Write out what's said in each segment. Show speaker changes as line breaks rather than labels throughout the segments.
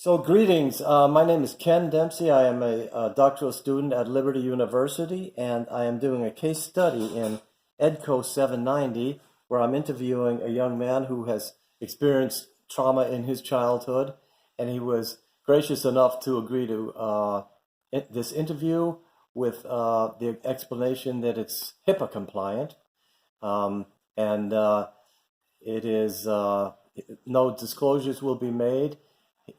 So, greetings. My name is Ken Dempsey. I am a doctoral student at Liberty University, and I am doing a case study in EDCO 790, where I'm interviewing a young man who has experienced trauma in his childhood, and he was gracious enough to agree to this interview with the explanation that it's HIPAA compliant, and it is no disclosures will be made.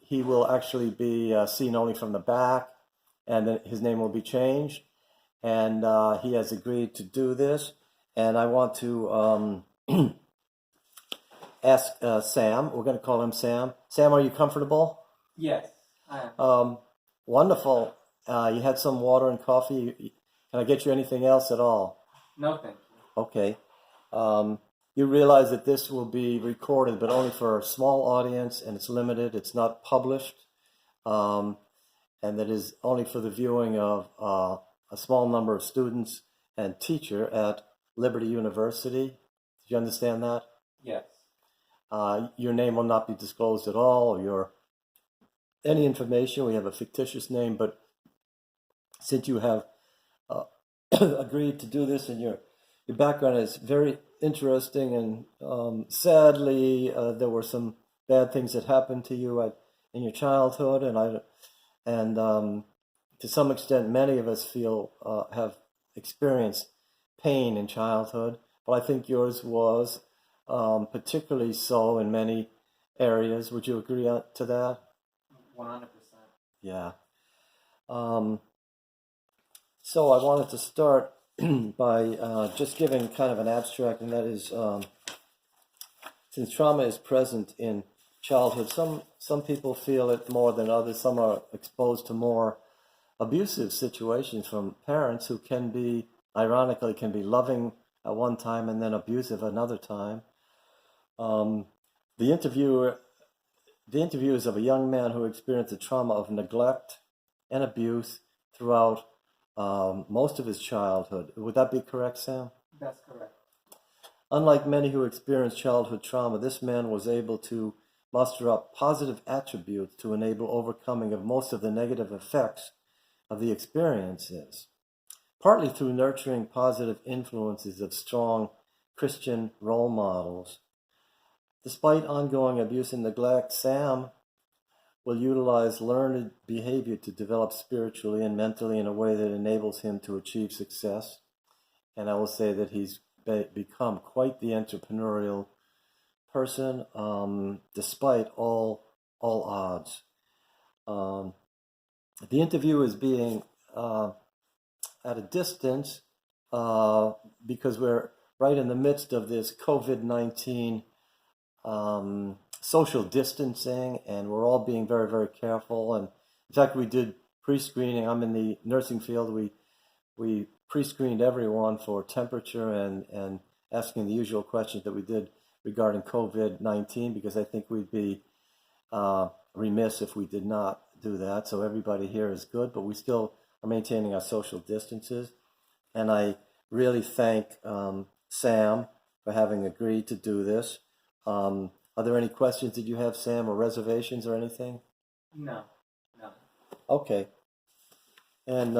He will actually be seen only from the back, and then his name will be changed. And he has agreed to do this. And I want to ask Sam. We're going to call him Sam. Sam, are you comfortable?
Yes, I am.
Wonderful. You had some water and coffee. Can I get you anything else at all?
No, thank you.
Okay. You realize that this will be recorded, but only for a small audience, and it's limited. It's not published, and that is only for the viewing of a small number of students and teacher at Liberty University. Did you understand that?
Yes.
Your name will not be disclosed at all, or any information. We have a fictitious name, but since you have agreed to do this, and your background is very interesting, and sadly, there were some bad things that happened to you in your childhood, and to some extent, many of us have experienced pain in childhood. But I think yours was particularly so in many areas. Would you agree to that?
100%.
Yeah. So I wanted to start by just giving kind of an abstract, and that is, since trauma is present in childhood, some people feel it more than others. Some are exposed to more abusive situations from parents who can be, ironically, can be loving at one time and then abusive another time. The interview is of a young man who experienced the trauma of neglect and abuse throughout most of his childhood. Would that be correct, Sam?
That's correct.
Unlike many who experienced childhood trauma, this man was able to muster up positive attributes to enable overcoming of most of the negative effects of the experiences, partly through nurturing positive influences of strong Christian role models. Despite ongoing abuse and neglect, Sam will utilize learned behavior to develop spiritually and mentally in a way that enables him to achieve success. And I will say that he's become quite the entrepreneurial person, despite all odds. The interview is being at a distance because we're right in the midst of this COVID-19 social distancing, and we're all being very, very careful. And in fact, we did pre-screening. I'm in the nursing field. We pre-screened everyone for temperature and asking the usual questions that we did regarding COVID-19, because I think we'd be remiss if we did not do that. So everybody here is good, but we still are maintaining our social distances. And I really thank Sam for having agreed to do this. Are there any questions that you have, Sam, or reservations or anything?
No.
Okay. And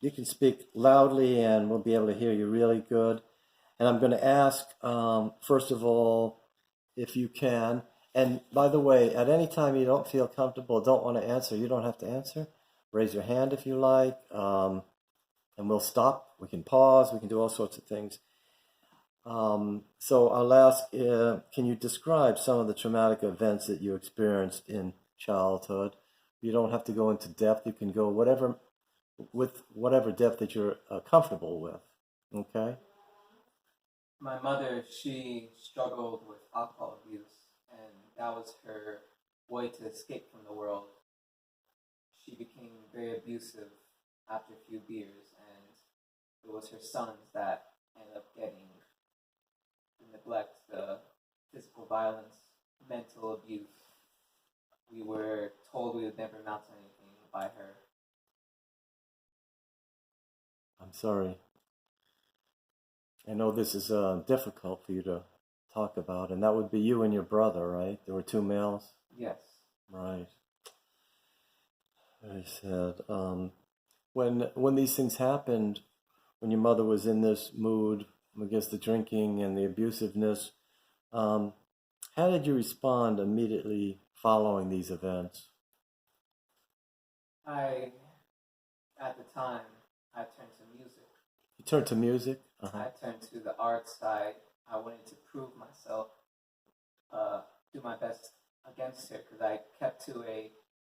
you can speak loudly and we'll be able to hear you really good. And I'm going to ask, first of all, if you can. And by the way, at any time you don't feel comfortable, don't want to answer, you don't have to answer. Raise your hand if you like, and we'll stop. We can pause. We can do all sorts of things. So I'll ask, can you describe some of the traumatic events that you experienced in childhood? You don't have to go into depth. You can go with whatever depth that you're comfortable with. Okay?
My mother, she struggled with alcohol abuse, and that was her way to escape from the world. She became very abusive after a few beers, and it was her sons that ended up getting the neglect, the physical violence, mental abuse. We were told we would never amount to anything by her.
I'm sorry. I know this is difficult for you to talk about, and that would be you and your brother, right? There were two males?
Yes.
Right. Very sad. When these things happened, when your mother was in this mood, I guess the drinking and the abusiveness, um, how did you respond immediately following these events?
I, at the time, I turned to music.
You turned to music? Uh-huh.
I turned to the art side. I wanted to prove myself, uh, do my best against her because I kept to a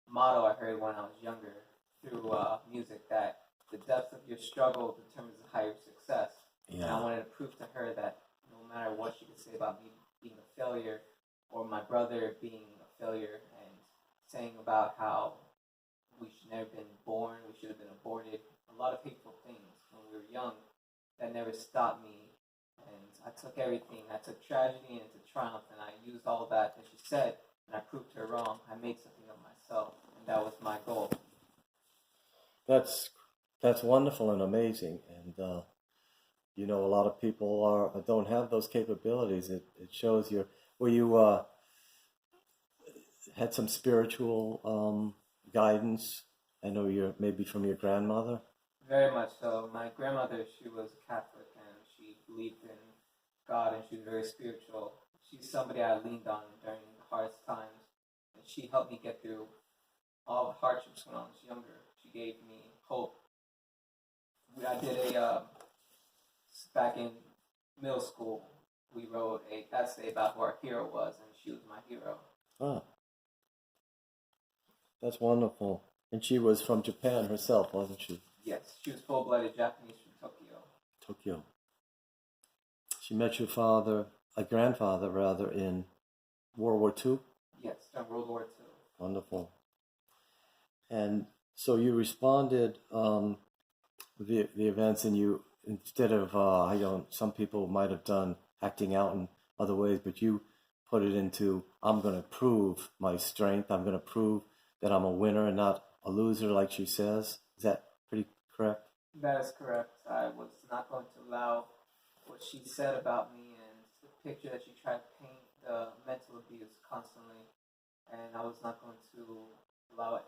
motto I heard when I was younger through music that the depth of your struggle determines the height of success. And I
Yeah.
wanted to prove to her that no matter what she could say about me being a failure or my brother being a failure and saying about how we should never been born, we should have been aborted, a lot of hateful things when we were young that never stopped me. And I took everything. I took tragedy into triumph, and I used all that she said, and I proved her wrong. I made something of myself, and that was my goal.
That's that's wonderful and amazing. And a lot of people don't have those capabilities. It shows you where you had some spiritual guidance. I know you're maybe from your grandmother.
Very much so. My grandmother, she was Catholic, and she believed in God, and she was very spiritual. She's somebody I leaned on during the hardest times, and she helped me get through all the hardships when I was younger. She gave me hope. I did back in middle school, we wrote a essay about who our hero was, and she was my hero.
Ah, that's wonderful. And she was from Japan herself, wasn't she?
Yes, she was full-blooded Japanese from Tokyo.
Tokyo. She met your father, a grandfather rather, in World War II.
Yes, during World War II.
Wonderful. And so you responded the events, and you instead of some people might have done acting out in other ways, but you put it into I'm going to prove my strength. I'm going to prove that I'm a winner and not a loser, like she says. Is that pretty correct?
That is correct. I was not going to allow what she said about me and the picture that she tried to paint, the mental abuse constantly, and I was not going to allow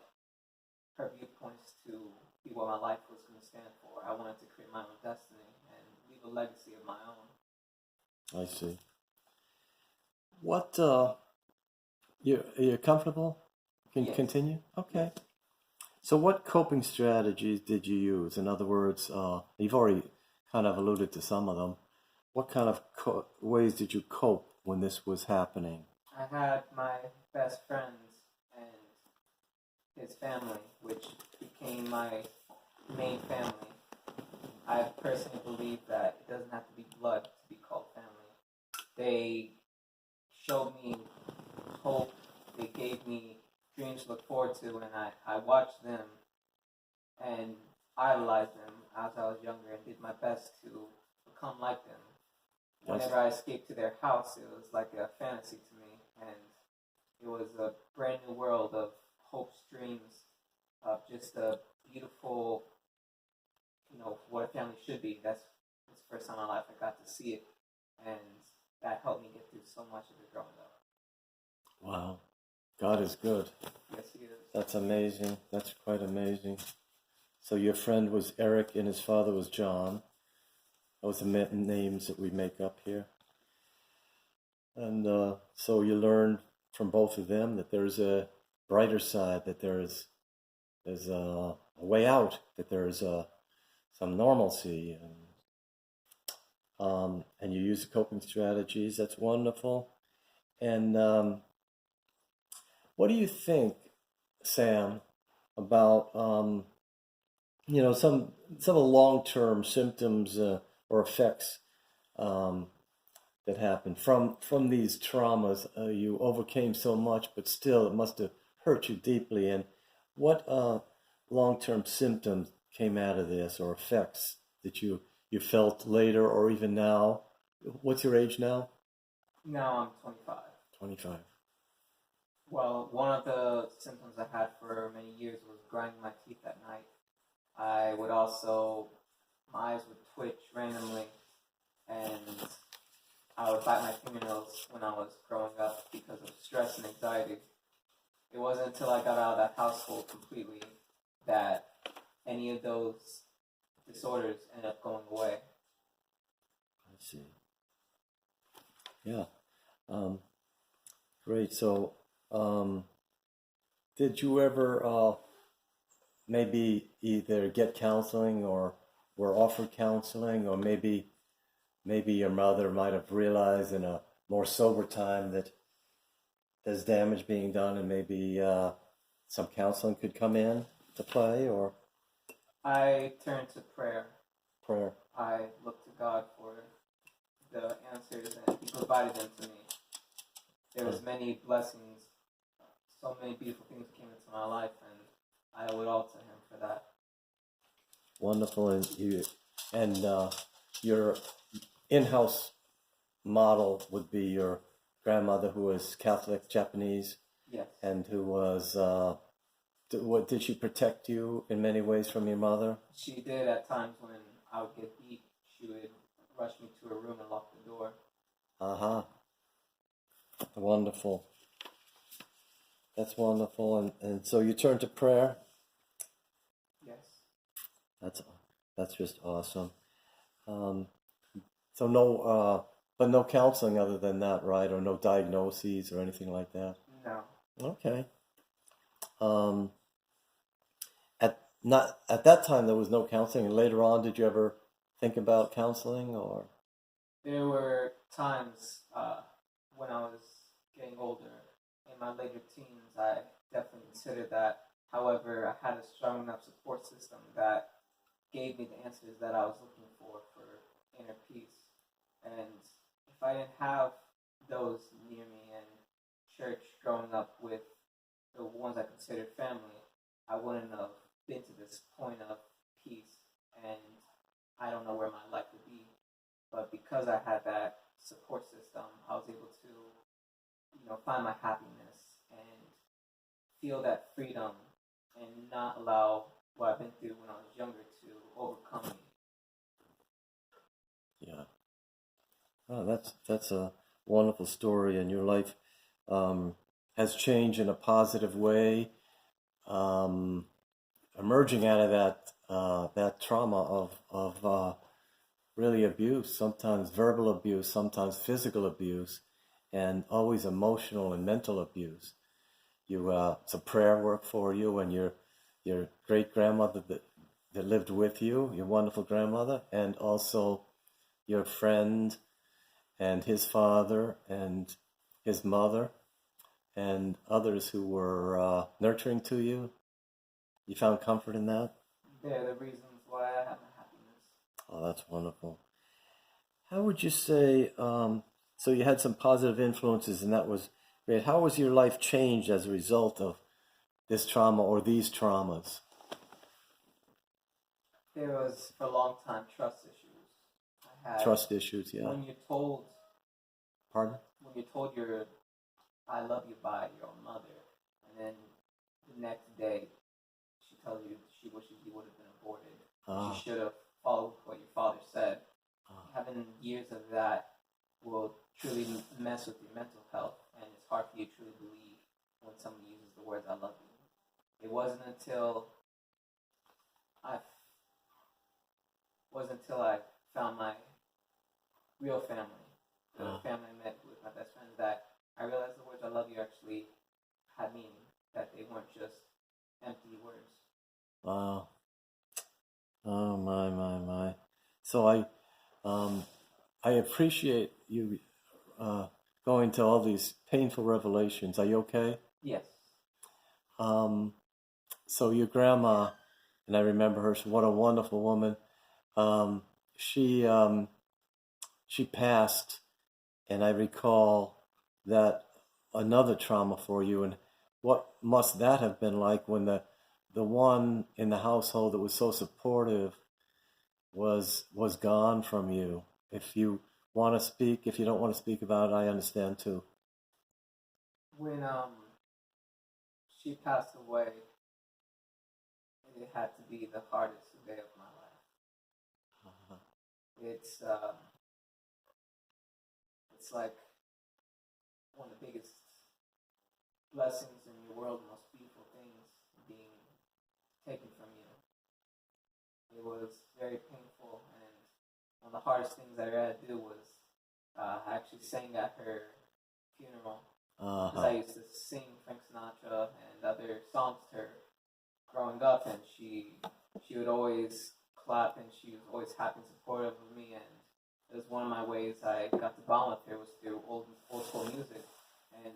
her viewpoints to be what my life was going to stand for. I wanted to create my own destiny and leave a legacy of my own.
I see. What you're comfortable? Can you
Yes.
continue? Okay. So, what coping strategies did you use? In other words, you've already kind of alluded to some of them. What kind of ways did you cope when this was happening?
I had my best friends and his family, which became my main family. I personally believe that it doesn't have to be blood to be called family. They showed me hope. They gave me dreams to look forward to, and I watched them and idolized them as I was younger and did my best to become like them. Whenever I escaped to their house, it was like a fantasy to me, and it was a brand new world of hopes, dreams, of just a beautiful, what a family should be. That's the first time in my life I got to see it, and that helped me get through so much of it growing up.
Wow, God is good.
Yes, he is.
That's amazing. That's quite amazing. So your friend was Eric and his father was John. Those are names that we make up here. And so you learned from both of them that there's a brighter side, that there's a way out, that there's some normalcy, and you use the coping strategies. That's wonderful. And what do you think, Sam, about some of the long-term symptoms or effects that happen from these traumas? You overcame so much, but still, it must have hurt you deeply. And what long-term symptoms came out of this, or effects that you felt later or even now? What's your age now?
Now I'm 25.
25.
Well, one of the symptoms I had for many years was grinding my teeth at night. I would also, my eyes would twitch randomly, and I would bite my fingernails when I was growing up because of stress and anxiety. It wasn't until I got out of that household completely that any of those disorders end up going away.
I see. Yeah. Great. So, did you ever maybe either get counseling or were offered counseling, or maybe your mother might have realized in a more sober time that there's damage being done, and maybe some counseling could come in to play, or
I turned to prayer.
prayer?
I looked to God for the answers, and He provided them to me. There was many blessings, so many beautiful things came into my life, and I owe it all to Him for that.
Wonderful. And your in-house model would be your grandmother, who was Catholic Japanese,
Yes.
and who was what did she protect you in many ways from your mother?
She did at times when I would get beat. She would rush me to her room and lock the door.
Uh-huh. Wonderful. That's wonderful. And so you turn to prayer.
Yes.
That's just awesome. So but no counseling other than that, right? Or no diagnoses or anything like that?
No.
Okay. At that time there was no counseling, and later on, did you ever think about counseling, or?
There were times when I was getting older, in my later teens, I definitely considered that. However, I had a strong enough support system that gave me the answers that I was looking for inner peace. And if I didn't have those near me and church growing up with the ones I considered family, I wouldn't have been to this point of peace, and I don't know where my life would be. But because I had that support system, I was able to, find my happiness and feel that freedom and not allow what I've been through when I was younger to overcome me.
Yeah. Oh, that's a wonderful story, and your life has changed in a positive way, emerging out of that trauma of really abuse, sometimes verbal abuse, sometimes physical abuse, and always emotional and mental abuse. It's a prayer work for you, and your great grandmother that lived with you, your wonderful grandmother, and also your friend and his father and his mother and others who were nurturing to you. You found comfort in that?
They're the reasons why I have my happiness.
Oh, that's wonderful. How would you say, so you had some positive influences, and that was great. How was your life changed as a result of this trauma or these traumas?
There was, for a long time, trust issues. I had
Trust issues, yeah.
when you're told
Pardon?
when you're told you're I love you by your own mother, and then the next day she tells you she wishes you would have been aborted.
Ah,
You should have followed what your father said.
ah,
Having years of that will truly mess with your mental health, and it's hard for you to truly believe when somebody uses the words "I love you." It I wasn't until I found my real family, the
ah.
family I met with my best friends, that I realized the words "I love you" actually had meaning. That they weren't just empty words.
Wow. Oh, my. So I appreciate you going to all these painful revelations. Are you okay?
Yes.
Um, so your grandma, and I remember her, what a wonderful woman. Um, she she passed, and I recall that another trauma for you. And what must that have been like when the one in the household that was so supportive was gone from you? If you want to speak, if you don't want to speak about it, I understand too.
When she passed away, it had to be the hardest day of my life.
Uh-huh.
It's like one of the biggest blessings in your world, most beautiful things being taken from you. It was very painful, and one of the hardest things I had to do was I actually sang at her funeral because I used to sing Frank Sinatra and other songs to her growing up, and she would always clap, and she was always happy and supportive of me, and it was one of my ways I got to bond with her was through old school music, and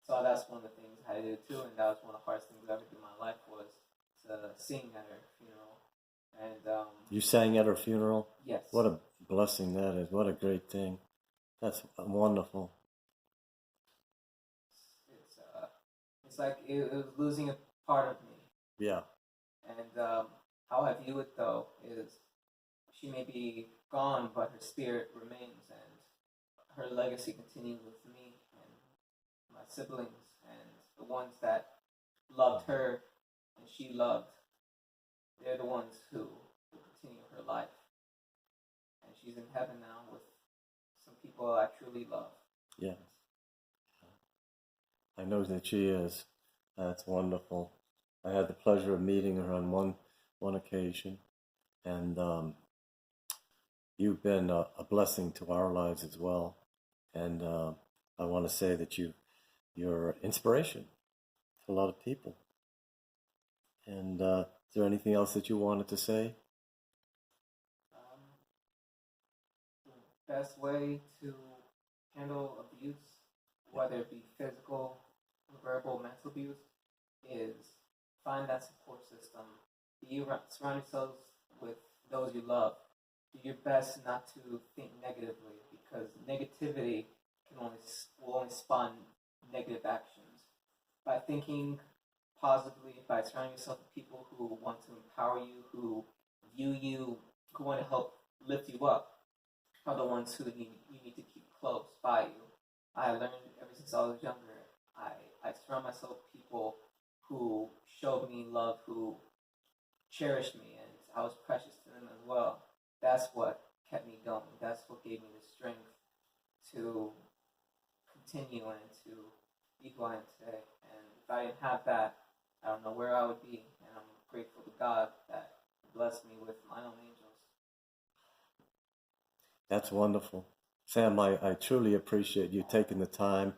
so that's one of the things I did too, and that was one of the hardest things I ever did in my life was to sing at her funeral, and
You sang at her funeral?
yes,
What a blessing that is. What a great thing. That's wonderful.
it's like it was losing a part of me.
Yeah.
And how I view it, though, is she may be gone, but her spirit remains, and her legacy continues with me and my siblings and the ones that loved her and she loved. They're the ones who will continue her life. And she's in heaven now with some people I truly love.
Yes. I know that she is. That's wonderful. I had the pleasure of meeting her on one occasion, and you've been a blessing to our lives as well. And I want to say that you're inspiration to a lot of people. And is there anything else that you wanted to say?
The best way to handle abuse, whether it be physical, verbal, mental abuse, is find that support system. Surround yourselves with those you love. Do your best not to think negatively because negativity will only spawn negative actions. By thinking positively, by surrounding yourself with people who want to empower you, who view you, who want to help lift you up, are the ones who you need to keep close by you. I learned ever since I was younger. I surround myself with people who showed me love, who cherished me, and I was precious to them as well. That's what kept me going. That's what gave me the strength to continue and to be who I am today. And if I didn't have that, I don't know where I would be. And I'm grateful to God that blessed me with my own angels.
That's wonderful. Sam, I truly appreciate you taking the time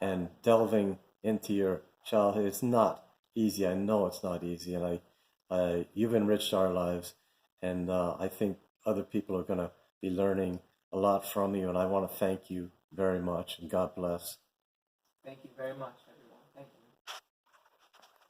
and delving into your childhood. It's not easy. I know it's not easy. And you've enriched our lives. And I think other people are going to be learning a lot from you. And I want to thank you very much. And God bless.
Thank you very much, everyone.